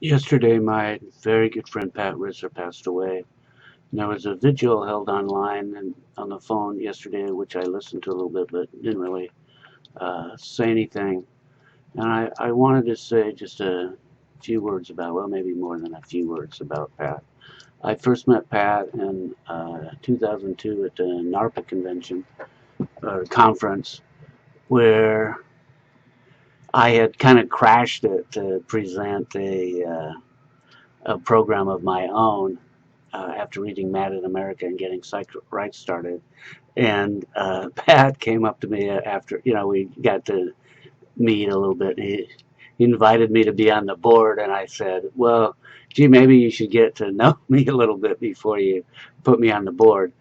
Yesterday, my very good friend Pat Risser passed away. And there was a vigil held online and on the phone yesterday, which I listened to a little bit, but didn't really say anything. And I wanted to say just a few words about, well, maybe more than a few words about Pat. I first met Pat in 2002 at the NARPA convention or conference, where I had kind of crashed it to present a program of my own after reading Mad in America and getting Psych Right started. And Pat came up to me after, we got to meet a little bit. He invited me to be on the board, and I said, well, gee, maybe you should get to know me a little bit before you put me on the board,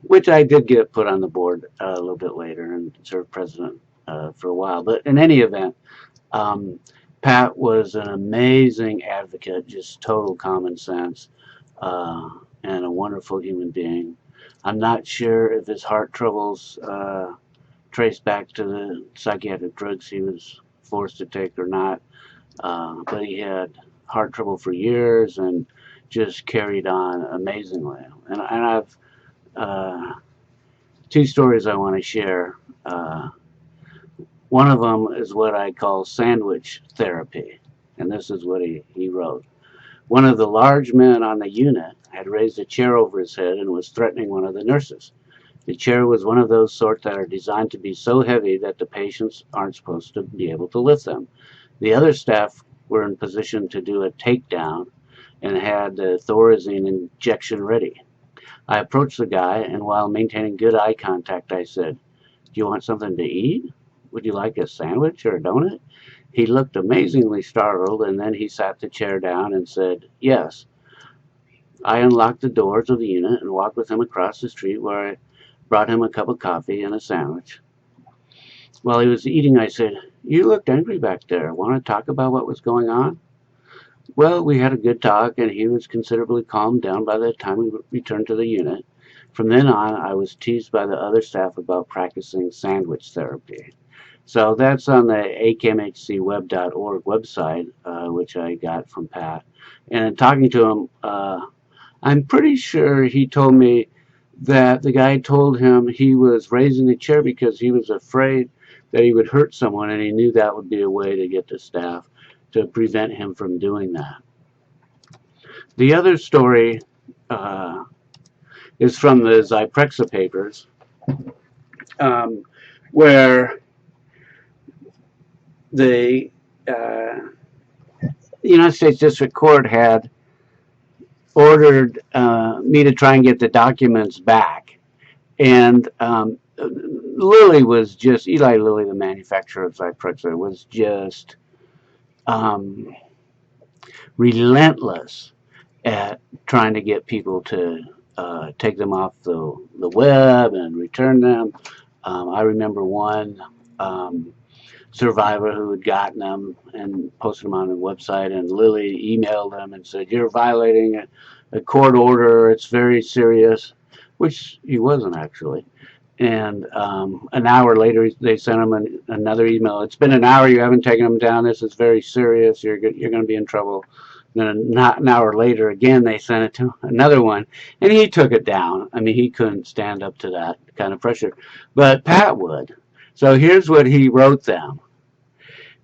which I did get put on the board a little bit later and served president for a while. But in any event, um, Pat was an amazing advocate, just total common sense, uh, and a wonderful human being. I'm not sure if his heart troubles trace back to the psychiatric drugs he was forced to take or not, but he had heart trouble for years and just carried on amazingly. And I've two stories I want to share. One of them is what I call sandwich therapy, and this is what he wrote. One of the large men on the unit had raised a chair over his head and was threatening one of the nurses. The chair was one of those sort that are designed to be so heavy that the patients aren't supposed to be able to lift them. The other staff were in position to do a takedown and had the Thorazine injection ready. I approached the guy, and while maintaining good eye contact, I said, "Do you want something to eat? Would you like a sandwich or a donut?" He looked amazingly startled, and then he sat the chair down and said, "Yes." I unlocked the doors of the unit and walked with him across the street, where I brought him a cup of coffee and a sandwich. While he was eating, I said, "You looked angry back there. Want to talk about what was going on?" Well, we had a good talk, and he was considerably calmed down by the time we returned to the unit. From then on, I was teased by the other staff about practicing sandwich therapy. So that's on the akmhcweb.org website, which I got from Pat. And in talking to him, I'm pretty sure he told me that the guy told him he was raising the chair because he was afraid that he would hurt someone, and he knew that would be a way to get the staff to prevent him from doing that. The other story uh, is from the Zyprexa Papers, um, where the United States District Court had ordered me to try and get the documents back. And Lilly was just, Eli Lilly, the manufacturer of Zyprexa, was just um, relentless at trying to get people to take them off the web and return them. I remember one survivor who had gotten them and posted them on the website, and Lilly emailed them and said, "You're violating a court order. It's very serious," which he wasn't actually. And an hour later, they sent him another email. "It's been an hour. You haven't taken them down. This is very serious. You're going to be in trouble." Then not an hour later, again, they sent it to another one, and he took it down. I mean, he couldn't stand up to that kind of pressure, but Pat would. So here's what he wrote them.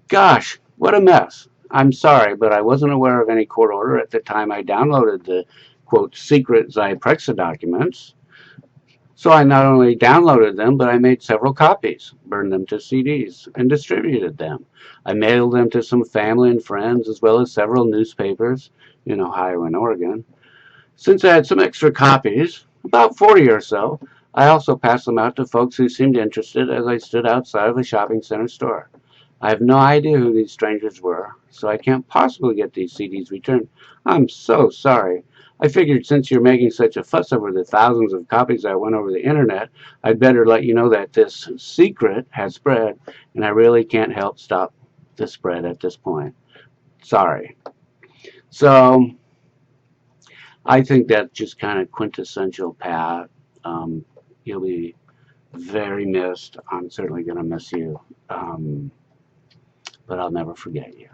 "Gosh, what a mess. I'm sorry, but I wasn't aware of any court order at the time I downloaded the, quote, secret Zyprexa documents. So I not only downloaded them, but I made several copies, burned them to CDs, and distributed them. I mailed them to some family and friends, as well as several newspapers in Ohio and Oregon. Since I had some extra copies, about 40 or so, I also passed them out to folks who seemed interested as I stood outside of a shopping center store. I have no idea who these strangers were, so I can't possibly get these CDs returned. I'm so sorry. I figured since you're making such a fuss over the thousands of copies that went over the internet, I'd better let you know that this secret has spread, and I really can't help stop the spread at this point. Sorry." So I think that's just kind of quintessential Pat. You'll be very missed. I'm certainly going to miss you, but I'll never forget you.